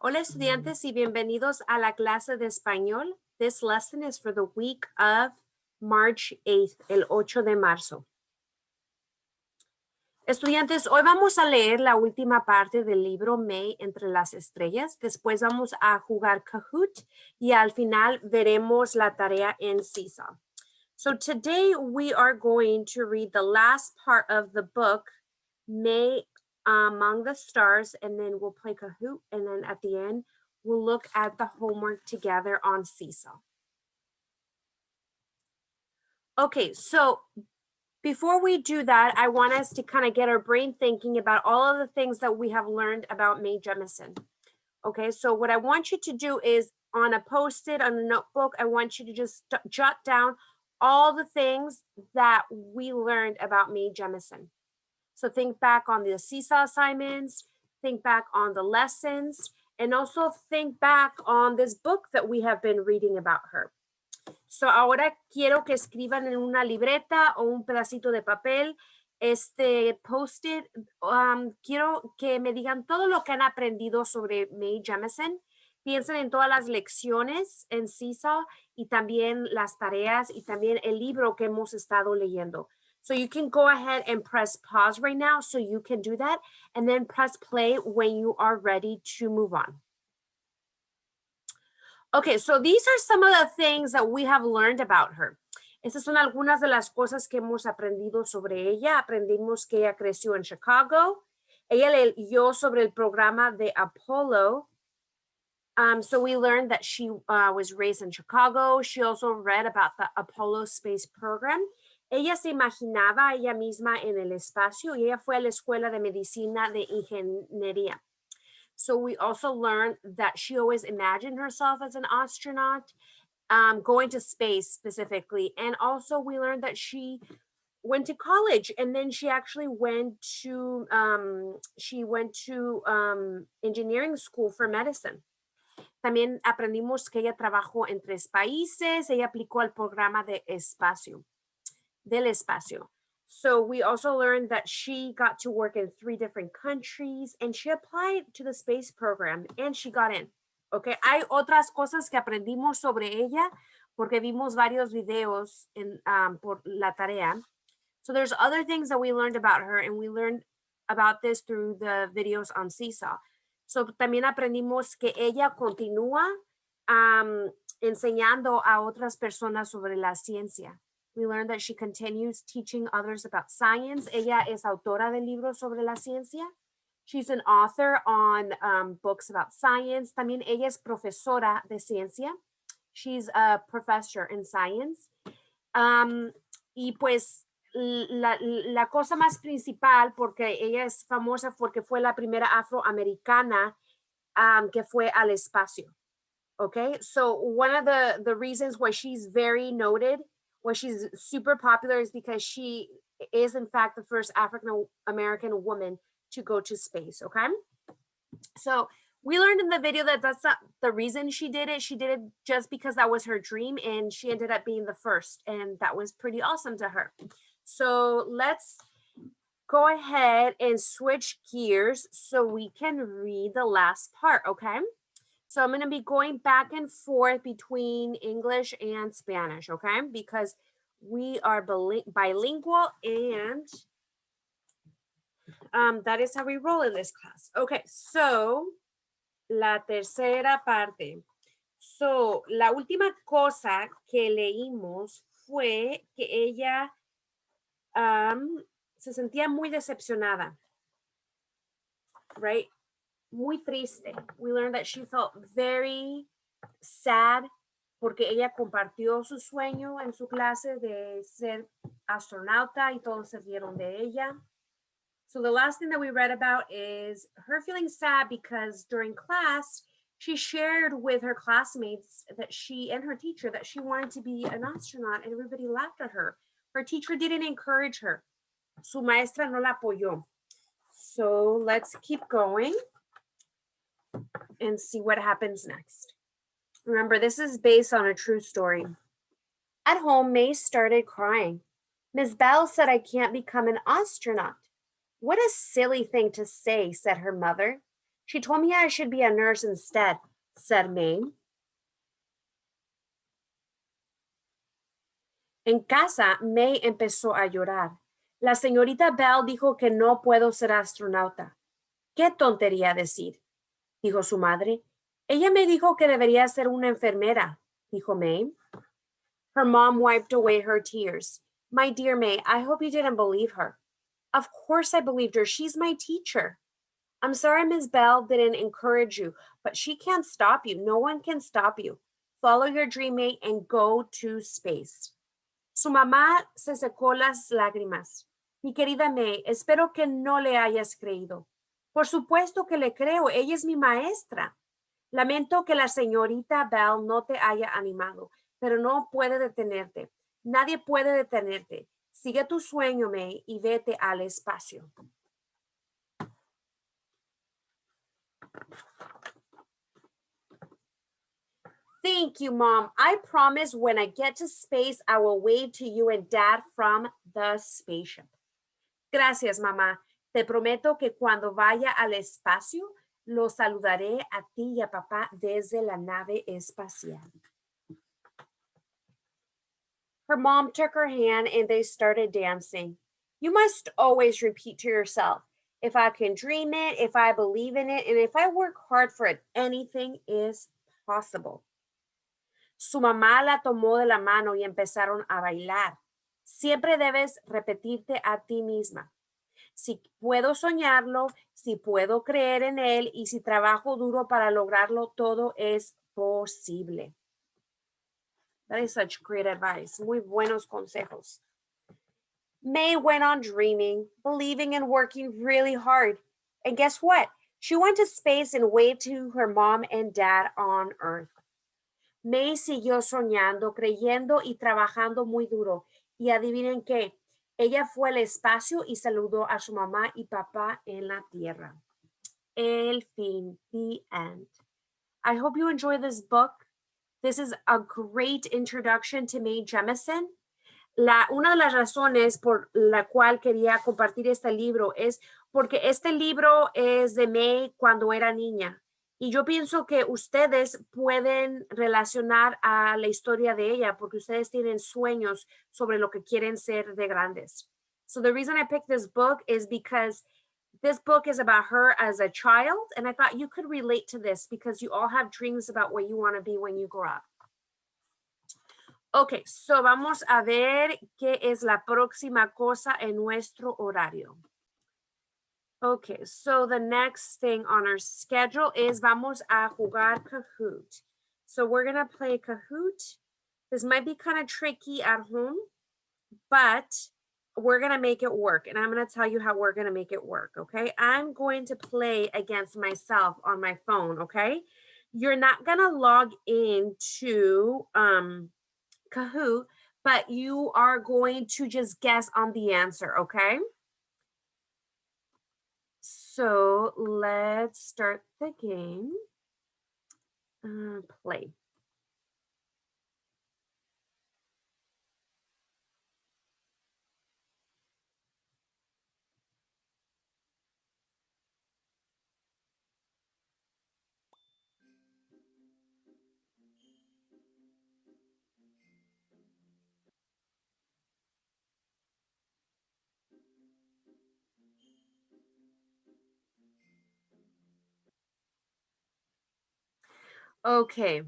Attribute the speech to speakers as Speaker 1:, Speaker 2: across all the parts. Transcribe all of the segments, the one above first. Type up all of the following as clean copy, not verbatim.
Speaker 1: Hola estudiantes y bienvenidos a la clase de español. This lesson is for the week of March 8th, el 8 de marzo. Estudiantes, hoy vamos a leer la última parte del libro May entre las estrellas. Después vamos a jugar Kahoot y al final veremos la tarea en Seesaw. So today we are going to read the last part of the book, May Among the Stars, and then we'll play Kahoot, and then at the end, we'll look at the homework together on Seesaw. Okay, so before we do that, I want us to kind of get our brain thinking about all of the things that we have learned about Mae Jemison. Okay, so what I want you to do is on a post-it, on a notebook, I want you to just jot down all the things that we learned about Mae Jemison. So think back on the Seesaw assignments, think back on the lessons, and also think back on this book that we have been reading about her. So ahora quiero que escriban en una libreta o un pedacito de papel, post-it. Quiero que me digan todo lo que han aprendido sobre Mae Jemison. Piensen en todas las lecciones en Seesaw y también las tareas y también el libro que hemos estado leyendo. So you can go ahead and press pause right now so you can do that, and then press play when you are ready to move on. Okay, so these are some of the things that we have learned about her. Estas son algunas de las cosas que hemos aprendido sobre ella. Aprendimos que ella creció en Chicago. Ella leyó sobre el programa de Apollo. So we learned that she was raised in Chicago. She also read about the Apollo space program. Ella se imaginaba ella misma en el espacio y ella fue a la escuela de medicina de ingeniería. So we also learned that she always imagined herself as an astronaut, going to space specifically. And also we learned that she went to college and then she actually went to engineering school for medicine. También aprendimos que ella trabajó en 3 países. Ella aplicó al programa del espacio. So we also learned that she got to work in 3 different countries and she applied to the space program and she got in. Okay, hay otras cosas que aprendimos sobre ella porque vimos varios videos por la tarea. So there's other things that we learned about her and we learned about this through the videos on Seesaw. So también aprendimos que ella continúa enseñando a otras personas sobre la ciencia. We learned that she continues teaching others about science. Ella es autora de libros sobre la ciencia. She's an author on books about science. También ella es profesora de ciencia. She's a professor in science. Y pues la cosa más principal, porque ella es famosa porque fue la primera afroamericana que fue al espacio. Okay, so one of the reasons why she's very noted, why she's super popular, is because she is in fact the first African American woman to go to space. Okay, so we learned in the video that that's not the reason she did it. She did it just because that was her dream and she ended up being the first, and that was pretty awesome to her. So let's go ahead and switch gears so we can read the last part. Okay, so I'm going to be going back and forth between English and Spanish, okay? Because we are bilingual and that is how we roll in this class. Okay, so la tercera parte. So la última cosa que leímos fue que ella se sentía muy decepcionada, right? Muy triste. We learned that she felt very sad porque ella compartió su sueño en su clase de ser astronauta y todos se rieron de ella. So the last thing that we read about is her feeling sad because during class, she shared with her classmates that she and her teacher that she wanted to be an astronaut and everybody laughed at her. Her teacher didn't encourage her. Su maestra no la apoyó. So let's keep going and see what happens next. Remember, this is based on a true story. At home, May started crying. Miss Bell said I can't become an astronaut. What a silly thing to say, said her mother. She told me I should be a nurse instead, said May. En casa, May empezó a llorar. La señorita Bell dijo que no puedo ser astronauta. ¿Qué tontería decir?, dijo su madre. Ella me dijo que debería ser una enfermera, dijo May. Her mom wiped away her tears. My dear May, I hope you didn't believe her. Of course I believed her. She's my teacher. I'm sorry Miss Bell didn't encourage you, but she can't stop you. No one can stop you. Follow your dream, May, and go to space. Su mamá se secó las lágrimas. Mi querida May, espero que no le hayas creído. Por supuesto que le creo, ella es mi maestra. Lamento que la señorita Bell no te haya animado, pero no puede detenerte. Nadie puede detenerte. Sigue tu sueño, May, y vete al espacio. Thank you, Mom. I promise when I get to space, I will wave to you and Dad from the spaceship. Gracias, mamá. Te prometo que cuando vaya al espacio, lo saludaré a ti y a papá desde la nave espacial. Her mom took her hand and they started dancing. You must always repeat to yourself, if I can dream it, if I believe in it, and if I work hard for it, anything is possible. Su mamá la tomó de la mano y empezaron a bailar. Siempre debes repetirte a ti misma. Si puedo soñarlo, si puedo creer en él y si trabajo duro para lograrlo, todo es posible. That is such great advice. Muy buenos consejos. May went on dreaming, believing and working really hard. And guess what? She went to space and waved to her mom and dad on Earth. May siguió soñando, creyendo y trabajando muy duro. Y adivinen qué, ella fue al espacio y saludó a su mamá y papá en la tierra. El fin, the end. I hope you enjoy this book. This is a great introduction to Mae Jemison. Una de las razones por la cual quería compartir este libro es porque este libro es de May cuando era niña. Y yo pienso que ustedes pueden relacionar a la historia de ella porque ustedes tienen sueños sobre lo que quieren ser de grandes. So the reason I picked this book is because this book is about her as a child. And I thought you could relate to this because you all have dreams about what you want to be when you grow up. Ok, so vamos a ver qué es la próxima cosa en nuestro horario. Okay, so the next thing on our schedule is vamos a jugar Kahoot. So we're going to play Kahoot. This might be kind of tricky at home, but we're going to make it work. And I'm going to tell you how we're going to make it work, okay? I'm going to play against myself on my phone, okay? You're not going to log into Kahoot, but you are going to just guess on the answer, okay? So let's start the game. Play. Okay,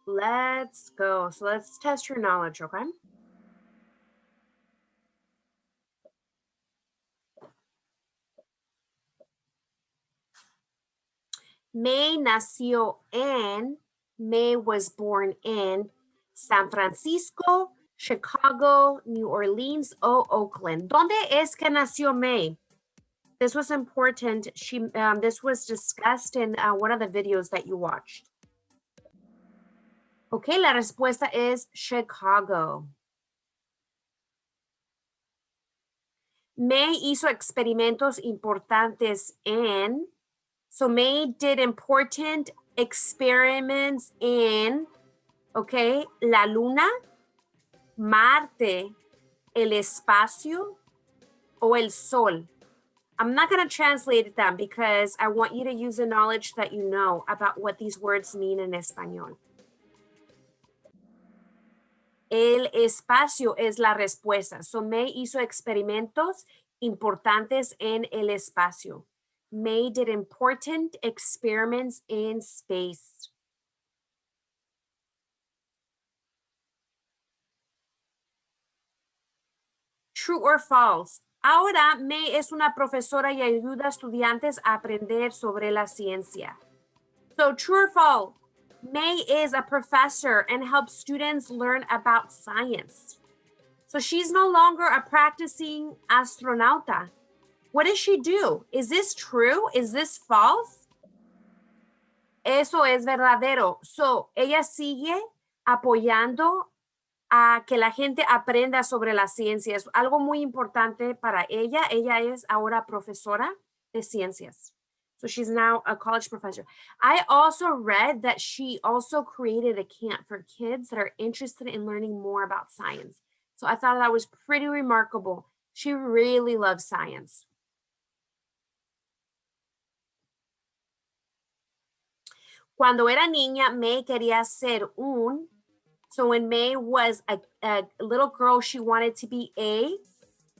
Speaker 1: let's go. So let's test your knowledge, okay? May nació en, May was born in San Francisco, Chicago, New Orleans, o Oakland. ¿Dónde es que nació May? This was important. This was discussed in one of the videos that you watched. Okay, la respuesta es Chicago. May hizo experimentos importantes en, so May did important experiments in, okay, la luna, Marte, el espacio o el sol. I'm not going to translate them because I want you to use the knowledge that you know about what these words mean in español. El espacio es la respuesta. So May hizo experimentos importantes en el espacio. May did important experiments in space. True or false? Ahora May es una profesora y ayuda a estudiantes a aprender sobre la ciencia. So true or false? May is a professor and helps students learn about science. So she's no longer a practicing astronauta. What does she do? Is this true? Is this false? Eso es verdadero. So ella sigue apoyando a que la gente aprenda sobre la ciencia. Es algo muy importante para ella. Ella es ahora profesora de ciencias. So she's now a college professor. I also read that she also created a camp for kids that are interested in learning more about science. So I thought that was pretty remarkable. She really loves science. Cuando era niña, May quería ser un. So when May was a little girl, she wanted to be a.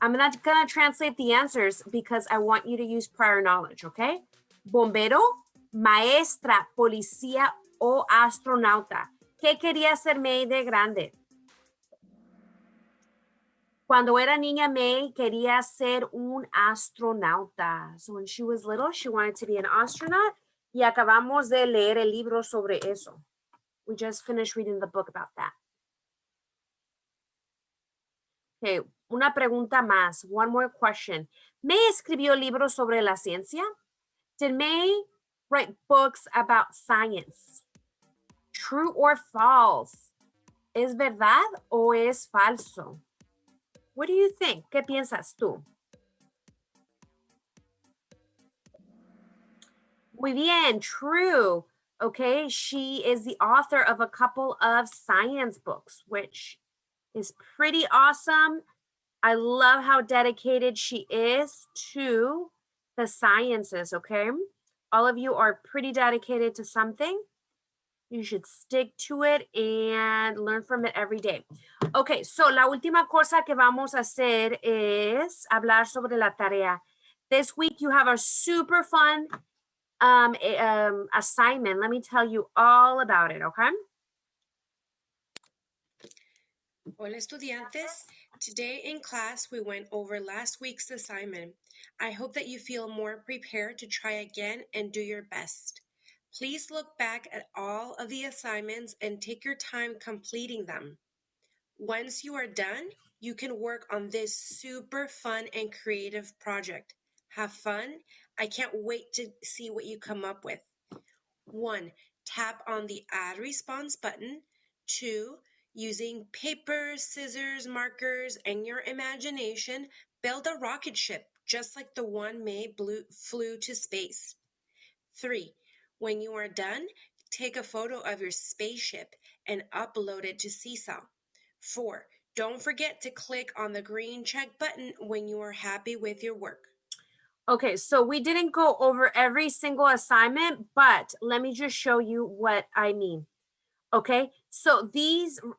Speaker 1: I'm not going to translate the answers because I want you to use prior knowledge, okay? Bombero, maestra, policía o astronauta. ¿Qué quería ser May de grande? Cuando era niña, May quería ser un astronauta. So when she was little, she wanted to be an astronaut. Y acabamos de leer el libro sobre eso. We just finished reading the book about that. Okay, una pregunta más. One more question. ¿May escribió libros sobre la ciencia? Did May write books about science? True or false? ¿Es verdad o es falso? What do you think? ¿Qué piensas tú? Muy bien, true. Okay, she is the author of a couple of science books, which is pretty awesome. I love how dedicated she is to the sciences, okay? All of you are pretty dedicated to something. You should stick to it and learn from it every day. Okay, so la última cosa que vamos a hacer es hablar sobre la tarea. This week you have a super fun assignment. Let me tell you all about it, okay?
Speaker 2: Hola estudiantes. Today in class we went over last week's assignment. I hope that you feel more prepared to try again and do your best. Please look back at all of the assignments and take your time completing them. Once you are done, you can work on this super fun and creative project. Have fun. I can't wait to see what you come up with. 1. Tap on the Add Response button. 2. Using paper, scissors, markers, and your imagination, build a rocket ship just like the one May flew to space. 3. When you are done, take a photo of your spaceship and upload it to Seesaw. 4. Don't forget to click on the green check button when you are happy with your work.
Speaker 1: Okay, so we didn't go over every single assignment, but let me just show you what I mean. Okay, so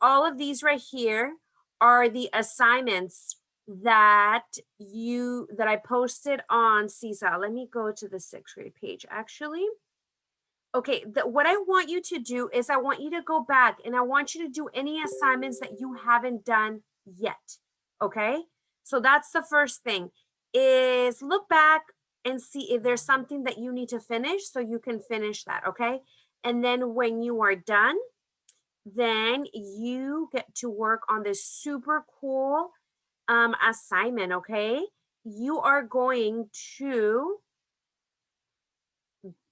Speaker 1: all of these right here are the assignments that I posted on Seesaw. Let me go to the 6th grade page actually. Okay, what I want you to do is I want you to go back and I want you to do any assignments that you haven't done yet. Okay, so that's the first thing, is look back and see if there's something that you need to finish so you can finish that. Okay, and then when you are done, then you get to work on this super cool assignment. Okay, you are going to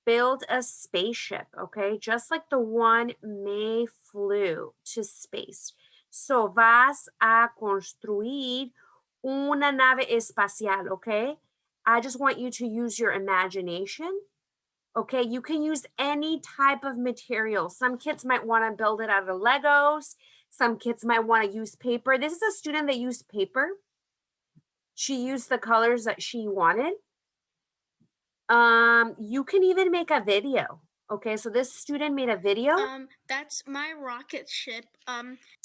Speaker 1: build a spaceship, okay? Just like the one May flew to space. So vas a construir una nave espacial, okay? I just want you to use your imagination, okay? You can use any type of material. Some kids might want to build it out of Legos. Some kids might want to use paper. This is a student that used paper. She used the colors that she wanted. You can even make a video. Okay, so this student made a video
Speaker 3: That's my rocket ship.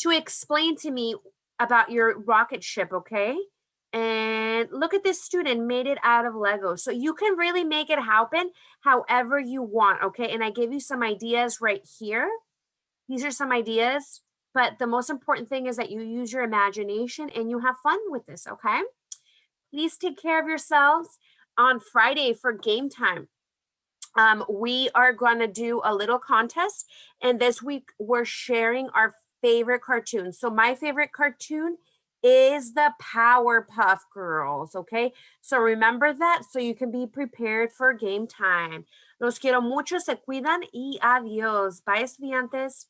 Speaker 1: to explain to me about your rocket ship, okay? And look at this student made it out of Lego. So you can really make it happen however you want, okay? And I gave you some ideas right here. These are some ideas, but the most important thing is that you use your imagination and you have fun with this, okay? Please take care of yourselves. On Friday for game time, we are going to do a little contest, and this week we're sharing our favorite cartoons. So my favorite cartoon is the Powerpuff Girls, okay? So remember that so you can be prepared for game time. Los quiero mucho, se cuidan y adiós. Bye, estudiantes.